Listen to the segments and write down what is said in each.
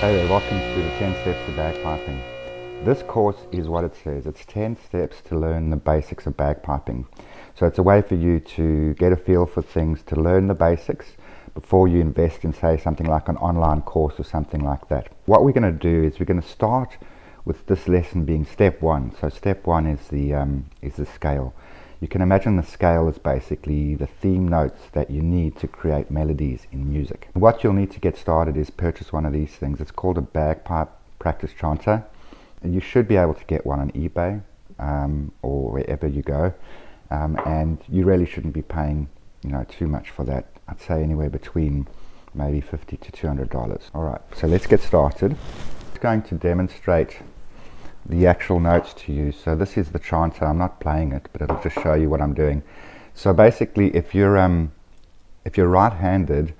Hey there, welcome to the 10 Steps to Bagpiping. This course is what it says. It's 10 steps to learn the basics of bagpiping. So it's a way for you to get a feel for things, to learn the basics before you invest in, say, something like an online course or something like that. What we're going to do is we're going to start with this lesson being step one. So step one is the scale. You can imagine the scale is basically the theme notes that you need to create melodies in music. What you'll need to get started is purchase one of these things. It's called a Bagpipe Practise Chanter. You should be able to get one on eBay or wherever you go, and you really shouldn't be paying too much for that. I'd say anywhere between maybe $50 to $200. Alright, so let's get started. It's going to demonstrate the actual notes to you. So this is the chanter. I'm not playing it, but it'll just show you what I'm doing. So basically, if you're right-handed,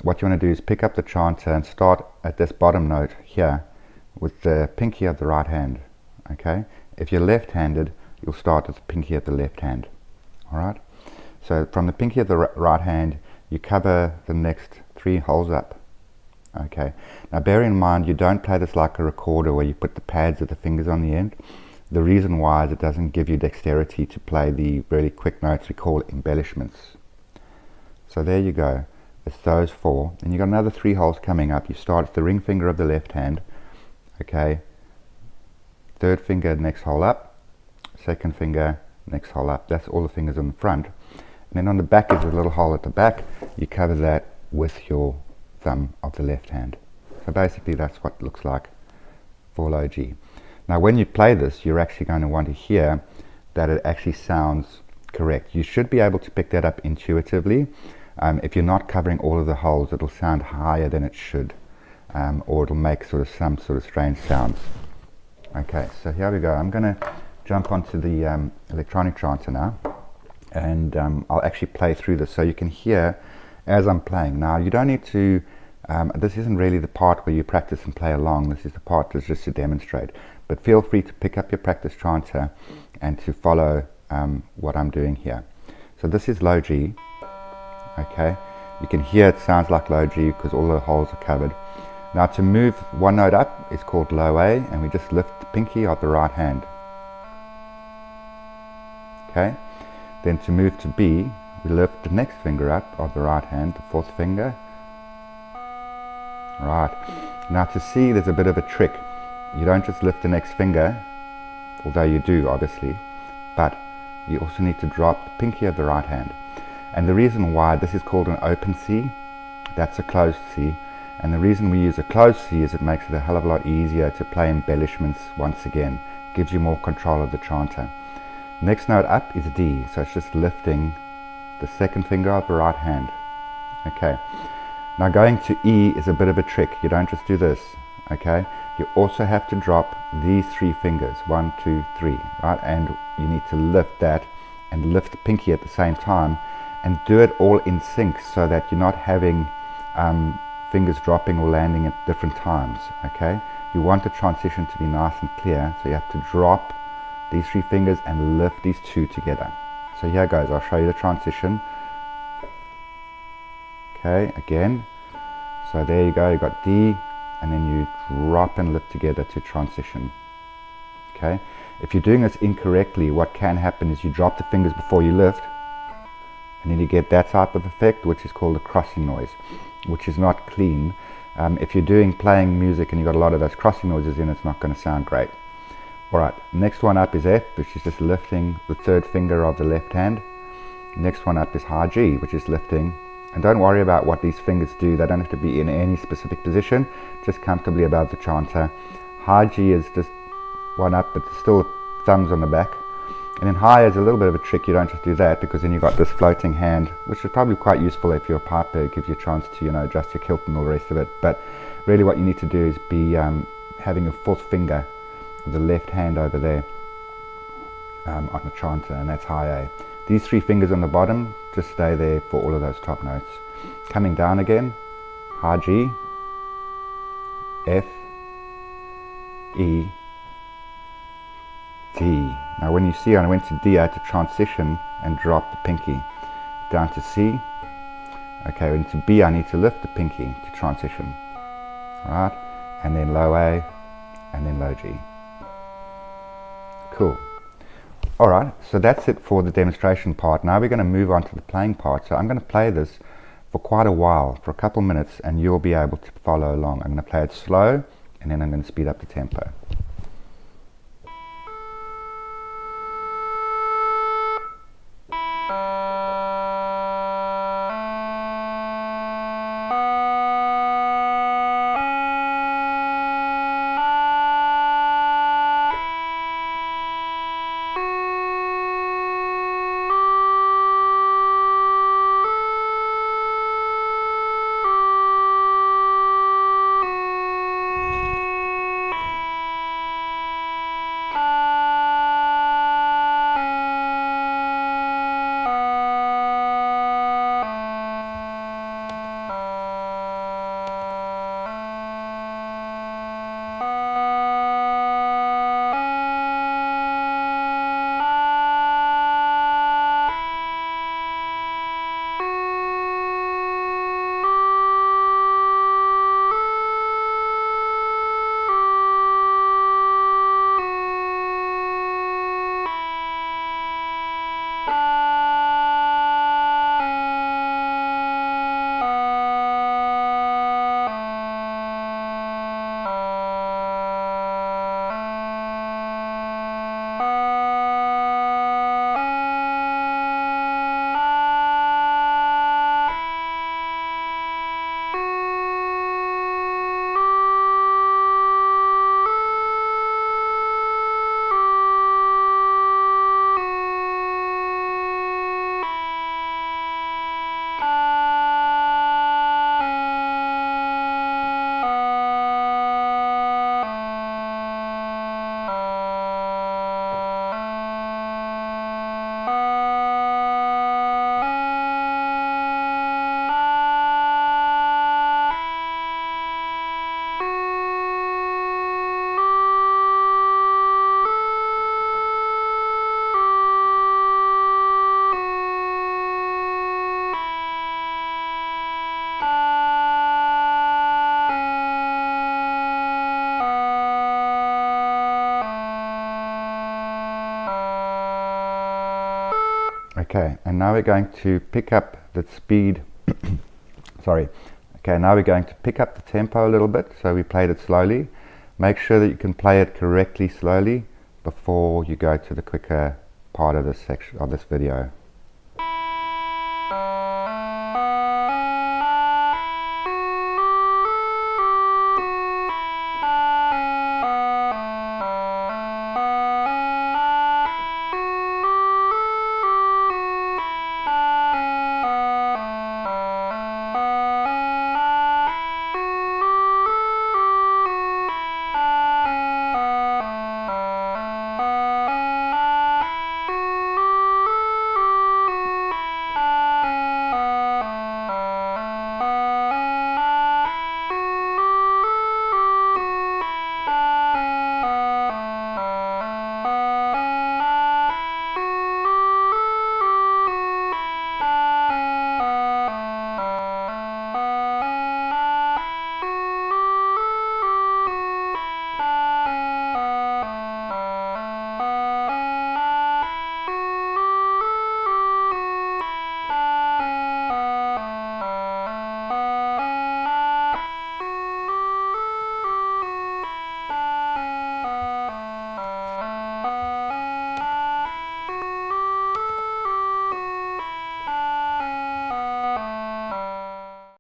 what you want to do is pick up the chanter and start at this bottom note here with the pinky of the right hand. Okay. If you're left-handed, you'll start with the pinky of the left hand. All right. So from the pinky of the right hand, you cover the next 3 holes up. Okay, now bear in mind you don't play this like a recorder where you put the pads of the fingers on the end. The reason why is it doesn't give you dexterity to play the really quick notes we call embellishments. So there you go, it's those 4, and you've got another 3 holes coming up. You start with the ring finger of the left hand, okay, 3rd finger next hole up, 2nd finger next hole up. That's all the fingers on the front, and then on the back is a little hole at the back. You cover that with your thumb of the left hand. So basically that's what it looks like for low G. Now when you play this, you're actually going to want to hear that it actually sounds correct. You should be able to pick that up intuitively. If you're not covering all of the holes, it'll sound higher than it should, or it'll make some sort of strange sounds. Okay, so here we go. I'm going to jump onto the electronic chanter now, and I'll actually play through this so you can hear as I'm playing. Now you don't need to, this isn't really the part where you practice and play along. This is the part that's just to demonstrate, but feel free to pick up your practice chanter and to follow what I'm doing here. So this is low G. Okay, you can hear it sounds like low G because all the holes are covered. Now to move one note up is called low A, and we just lift the pinky of the right hand. Okay, then to move to B, we lift the next finger up of the right hand, the 4th finger. Right. Now to C, there's a bit of a trick. You don't just lift the next finger, although you do obviously, but you also need to drop the pinky of the right hand. And the reason why this is called an open C, that's a closed C. And the reason we use a closed C is it makes it a hell of a lot easier to play embellishments once again. Gives you more control of the chanter. Next note up is D, so it's just lifting the 2nd finger of the right hand. Okay, now going to E is a bit of a trick. You don't just do this. Okay, you also have to drop these 3 fingers, 1, 2, 3, right? And you need to lift that and lift the pinky at the same time, and do it all in sync so that you're not having fingers dropping or landing at different times. Okay, you want the transition to be nice and clear, so you have to drop these 3 fingers and lift these 2 together. So here goes, I'll show you the transition. Okay, again. So there you go, you got D, and then you drop and lift together to transition. Okay, if you're doing this incorrectly, what can happen is you drop the fingers before you lift, and then you get that type of effect, which is called a crossing noise, which is not clean. If you're playing music and you've got a lot of those crossing noises in, it's not going to sound great. Alright, next one up is F, which is just lifting the 3rd finger of the left hand. Next one up is high G, which is lifting. And don't worry about what these fingers do, they don't have to be in any specific position, just comfortably above the chanter. High G is just one up, but still thumbs on the back. And then high is a little bit of a trick. You don't just do that, because then you've got this floating hand, which is probably quite useful if you're a piper. It gives you a chance to adjust your kilt and all the rest of it. But really what you need to do is be having your 4th finger, the left hand over there on the chanter, and that's high A. These 3 fingers on the bottom just stay there for all of those top notes. Coming down again, high G, F, E, D. Now when you see I went to D, I had to transition and drop the pinky. Down to C. Okay, into B I need to lift the pinky to transition. Alright, and then low A, and then low G. Cool. Alright, so that's it for the demonstration part. Now we're going to move on to the playing part. So I'm going to play this for quite a while, for a couple minutes, and you'll be able to follow along. I'm going to play it slow, and then I'm going to speed up the tempo. Okay, and now we're going to pick up the speed. Sorry. Okay, now we're going to pick up the tempo a little bit. So we played it slowly. Make sure that you can play it correctly slowly before you go to the quicker part of this section of this video.